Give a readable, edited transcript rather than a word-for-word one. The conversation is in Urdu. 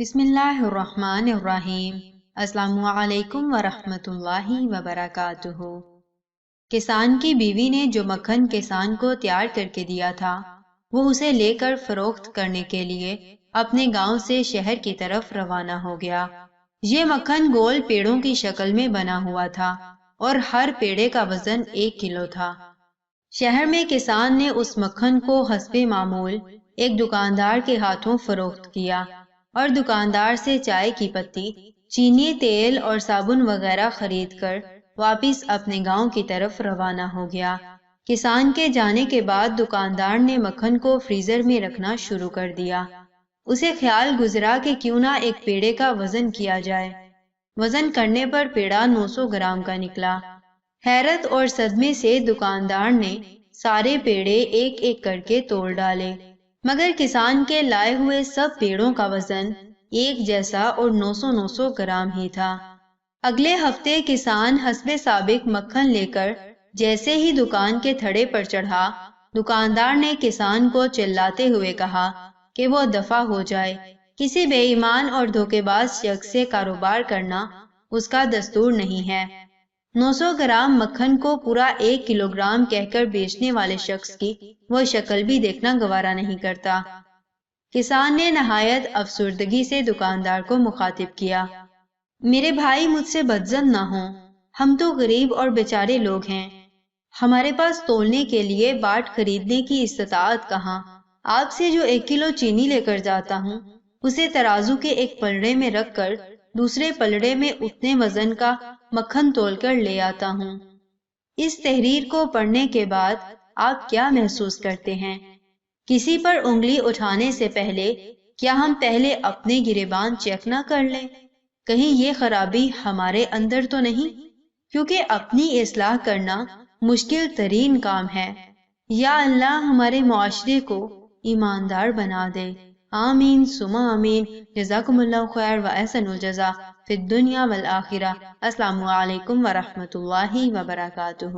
بسم اللہ الرحمن الرحیم۔ السلام علیکم ورحمۃ اللہ وبرکاتہ۔ کسان کی بیوی نے جو مکھن کسان کو تیار کر کے دیا تھا وہ اسے لے کر فروخت کرنے کے لیے اپنے گاؤں سے شہر کی طرف روانہ ہو گیا۔ یہ مکھن گول پیڑوں کی شکل میں بنا ہوا تھا اور ہر پیڑے کا وزن 1 کلو تھا۔ شہر میں کسان نے اس مکھن کو حسب معمول ایک دکاندار کے ہاتھوں فروخت کیا اور دکاندار سے چائے کی پتی، چینی، تیل اور صابن وغیرہ خرید کر واپس اپنے گاؤں کی طرف روانہ ہو گیا۔ کسان کے جانے کے بعد دکاندار نے مکھن کو فریزر میں رکھنا شروع کر دیا۔ اسے خیال گزرا کہ کیوں نہ ایک پیڑے کا وزن کیا جائے۔ وزن کرنے پر پیڑا 900 گرام کا نکلا۔ حیرت اور صدمے سے دکاندار نے سارے پیڑے ایک ایک کر کے توڑ ڈالے، مگر کسان کے لائے ہوئے سب پیڑوں کا وزن ایک جیسا اور 900 گرام ہی تھا۔ اگلے ہفتے کسان حسب سابق مکھن لے کر جیسے ہی دکان کے تھڑے پر چڑھا، دکاندار نے کسان کو چلاتے ہوئے کہا کہ وہ دفع ہو جائے۔ کسی بے ایمان اور دھوکے باز شخص سے کاروبار کرنا اس کا دستور نہیں ہے۔ 900 گرام مکھن کو پورا 1 کلو گرام کہہ کر بیچنے والے شخص کی وہ شکل بھی دیکھنا گوارا نہیں کرتا۔ کسان نے نہایت افسردگی سے دکاندار کو مخاطب کیا، میرے بھائی مجھ سے بدظن نہ ہوں، ہم تو غریب اور بیچارے لوگ ہیں، ہمارے پاس تولنے کے لیے باٹ خریدنے کی استطاعت کہاں۔ آپ سے جو 1 کلو چینی لے کر جاتا ہوں اسے ترازو کے ایک پلڑے میں رکھ کر دوسرے پلڑے میں اتنے وزن کا مکھن تول کر لے آتا ہوں۔ اس تحریر کو پڑھنے کے بعد آپ کیا محسوس کرتے ہیں؟ کسی پر انگلی اٹھانے سے پہلے کیا ہم پہلے اپنے گریبان چیک نہ کر لیں؟ کہیں یہ خرابی ہمارے اندر تو نہیں؟ کیونکہ اپنی اصلاح کرنا مشکل ترین کام ہے۔ یا اللہ ہمارے معاشرے کو ایماندار بنا دے، آمین ثم آمین۔ جزاکم اللہ خیر و احسن الجزا فی الدنیا والآخرہ۔ السلام علیکم ورحمۃ اللہ وبرکاتہ۔